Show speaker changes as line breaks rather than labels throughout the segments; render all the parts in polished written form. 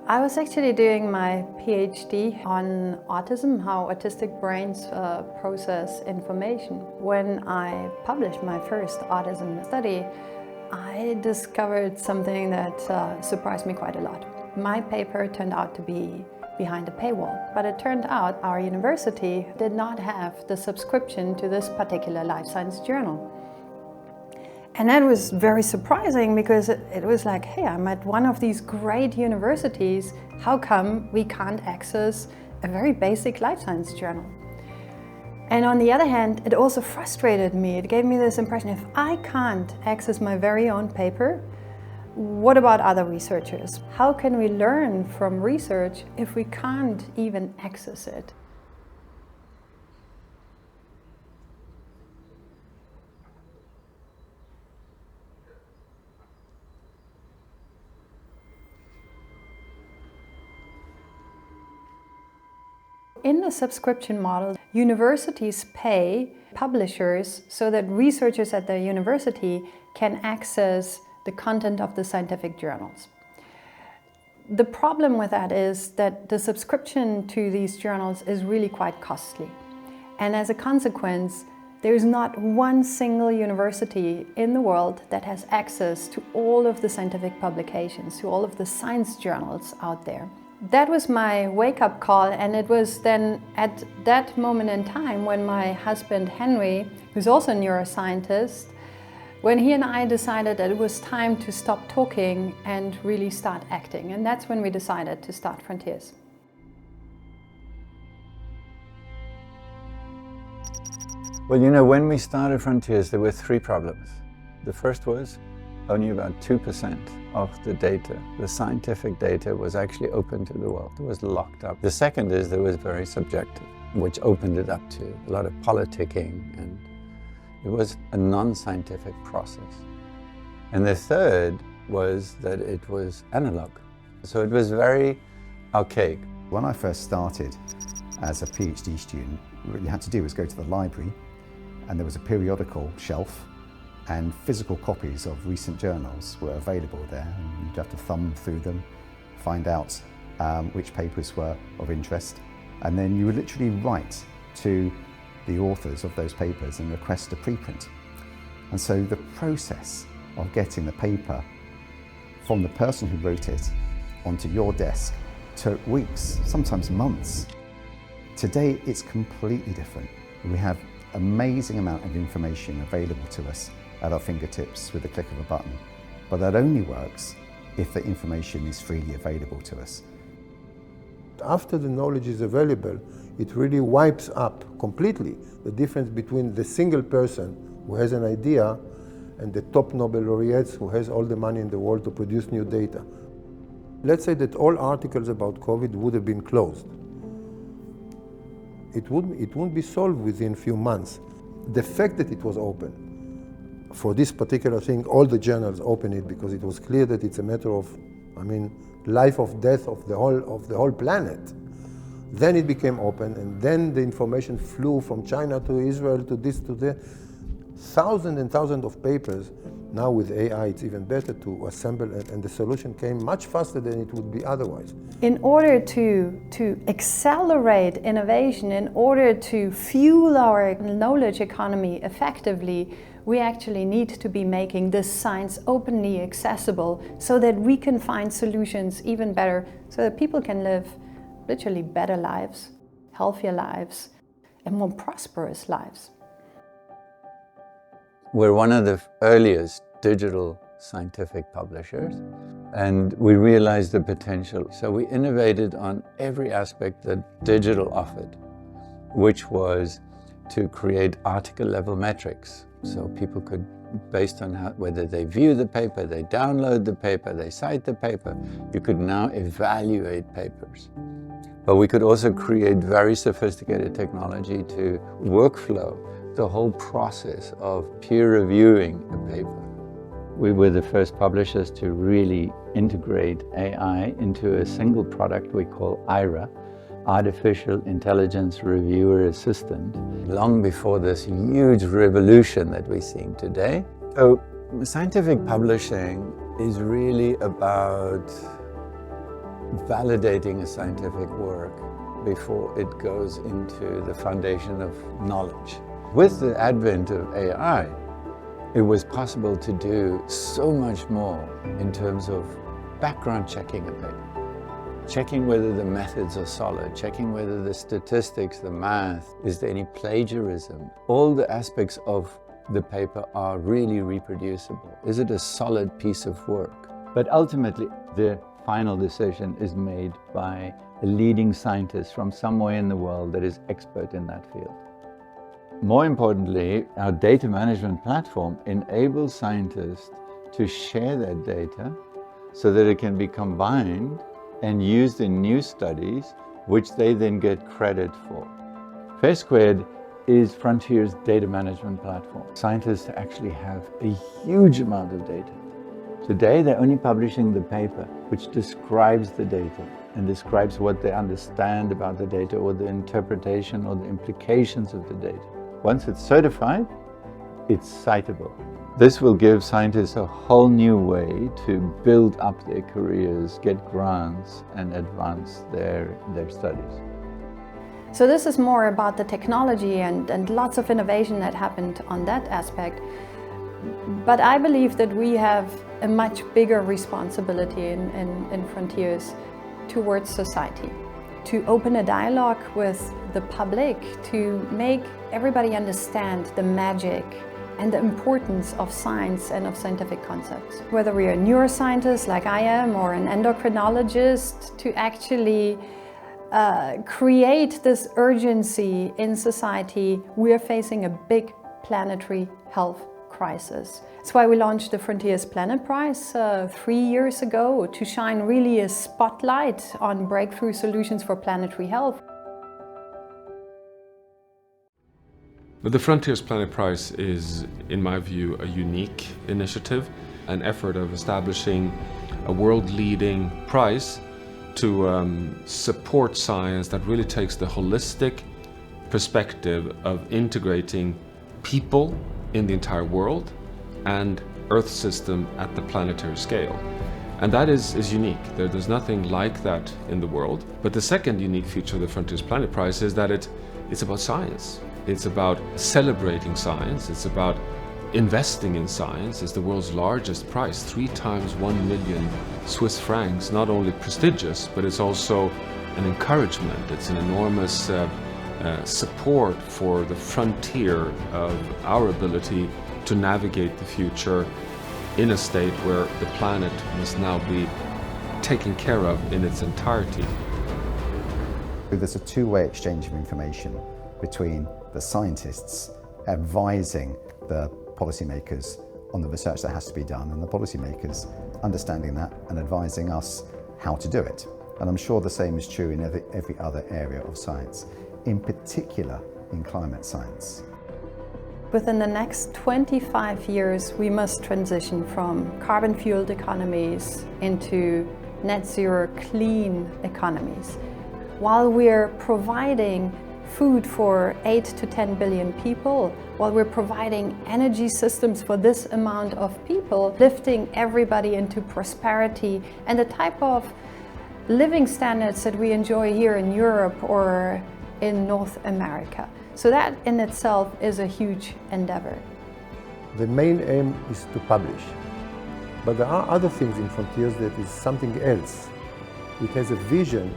I was actually doing my PhD on autism, how autistic brains process information. When I published my first autism study, I discovered something that surprised me quite a lot. My paper turned out to be behind a paywall, but it turned out our university did not have the subscription to this particular life science journal. And that was very surprising because it was like, hey, I'm at one of these great universities. How come we can't access a very basic life science journal? And on the other hand, it also frustrated me. It gave me this impression, if I can't access my very own paper, what about other researchers? How can we learn from research if we can't even access it? In the subscription model, universities pay publishers so that researchers at their university can access the content of the scientific journals. The problem with that is that the subscription to these journals is really quite costly. And as a consequence, there is not one single university in the world that has access to all of the scientific publications, to all of the science journals out there. That was my wake-up call, and it was then at that moment in time when my husband Henry, who's also a neuroscientist, when he and I decided that it was time to stop talking and really start acting. And that's when we decided to start Frontiers.
Well, you know, when we started Frontiers, there were three problems. The first was only about 2% of the data, the scientific data, was actually open to the world. It was locked up. The second is that it was very subjective, which opened it up to a lot of politicking, and it was a non-scientific process. And the third was that it was analog. So it was very archaic.
When I first started as a PhD student, what you had to do was go to the library, and there was a periodical shelf, and physical copies of recent journals were available there, and you'd have to thumb through them, find out which papers were of interest, and then you would literally write to the authors of those papers and request a preprint. And so the process of getting the paper from the person who wrote it onto your desk took weeks, sometimes months. Today it's completely different. We have amazing amount of information available to us at our fingertips with the click of a button. But that only works if the information is freely available to us.
After the knowledge is available, it really wipes up completely the difference between the single person who has an idea and the top Nobel laureates who has all the money in the world to produce new data. Let's say that all articles about COVID would have been closed. It wouldn't be solved within a few months. The fact that it was open, for this particular thing, all the journals opened it because it was clear that it's a matter of, life or death of the whole planet. Then it became open, and then the information flew from China to Israel to this to that. Thousands and thousands of papers. Now with AI, it's even better to assemble, and the solution came much faster than it would be otherwise.
In order to accelerate innovation, in order to fuel our knowledge economy effectively, we actually need to be making this science openly accessible so that we can find solutions even better, so that people can live literally better lives, healthier lives, and more prosperous lives.
We're one of the earliest digital scientific publishers, and we realized the potential. So we innovated on every aspect that digital offered, which was to create article level metrics. So people could, based on whether they view the paper, they download the paper, they cite the paper, you could now evaluate papers. But we could also create very sophisticated technology to workflow the whole process of peer reviewing a paper. We were the first publishers to really integrate AI into a single product we call IRA, Artificial Intelligence Reviewer Assistant, long before this huge revolution that we're seeing today. So scientific publishing is really about validating a scientific work before it goes into the foundation of knowledge. With the advent of AI, it was possible to do so much more in terms of background checking a paper. Checking whether the methods are solid, checking whether the statistics, the math, is there any plagiarism? All the aspects of the paper are really reproducible. Is it a solid piece of work? But ultimately, the final decision is made by a leading scientist from somewhere in the world that is expert in that field. More importantly, our data management platform enables scientists to share their data so that it can be combined and used in new studies, which they then get credit for. FAIR² is Frontier's data management platform. Scientists actually have a huge amount of data. Today, they're only publishing the paper which describes the data and describes what they understand about the data or the interpretation or the implications of the data. Once it's certified, it's citable. This will give scientists a whole new way to build up their careers, get grants, and advance their studies.
So this is more about the technology and lots of innovation that happened on that aspect. But I believe that we have a much bigger responsibility in Frontiers towards society, to open a dialogue with the public, to make everybody understand the magic and the importance of science and of scientific concepts. Whether we are a neuroscientist like I am or an endocrinologist, to actually create this urgency in society. We are facing a big planetary health crisis. That's why we launched the Frontiers Planet Prize 3 years ago, to shine really a spotlight on breakthrough solutions for planetary health.
But the Frontiers Planet Prize is, in my view, a unique initiative, an effort of establishing a world-leading prize to support science that really takes the holistic perspective of integrating people in the entire world and Earth system at the planetary scale. And that is unique. There's nothing like that in the world. But the second unique feature of the Frontiers Planet Prize is that it's about science. It's about celebrating science. It's about investing in science. It's the world's largest prize, 3 times 1 million Swiss francs. Not only prestigious, but it's also an encouragement. It's an enormous support for the frontier of our ability to navigate the future in a state where the planet must now be taken care of in its entirety.
There's a two-way exchange of information between the scientists advising the policymakers on the research that has to be done, and the policymakers understanding that and advising us how to do it. And I'm sure the same is true in every other area of science, in particular in climate science.
Within the next 25 years, we must transition from carbon-fueled economies into net zero clean economies. While we're providing food for 8 to 10 billion people, while we're providing energy systems for this amount of people, lifting everybody into prosperity and the type of living standards that we enjoy here in Europe or in North America. So that in itself is a huge endeavor.
The main aim is to publish. But there are other things in Frontiers that is something else. It has a vision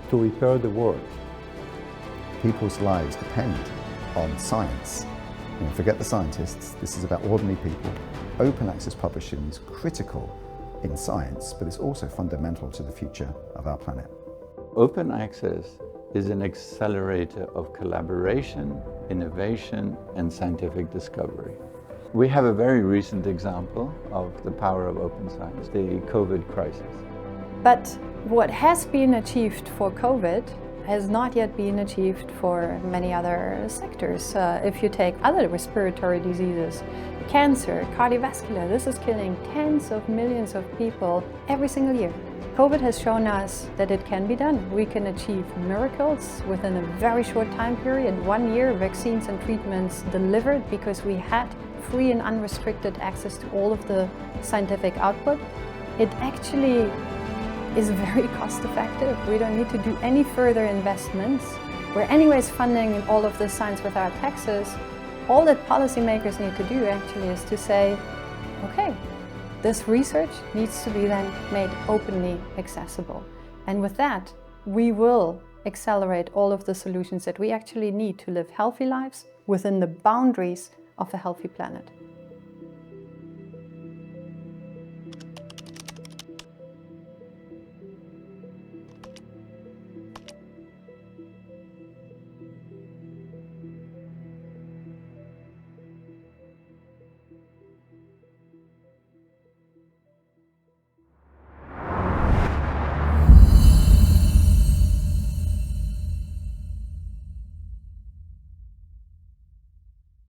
to repair the world.
People's lives depend on science. Forget the scientists, this is about ordinary people. Open access publishing is critical in science, but it's also fundamental to the future of our planet.
Open access is an accelerator of collaboration, innovation, and scientific discovery. We have a very recent example of the power of open science, the COVID crisis.
But what has been achieved for COVID has not yet been achieved for many other sectors. If you take other respiratory diseases, cancer, cardiovascular, this is killing tens of millions of people every single year. COVID has shown us that it can be done. We can achieve miracles within a very short time period. 1 year, vaccines and treatments delivered because we had free and unrestricted access to all of the scientific output. It actually is very cost effective. We don't need to do any further investments. We're anyways funding all of this science with our taxes. All that policymakers need to do actually is to say, okay, this research needs to be then made openly accessible. And with that, we will accelerate all of the solutions that we actually need to live healthy lives within the boundaries of a healthy planet.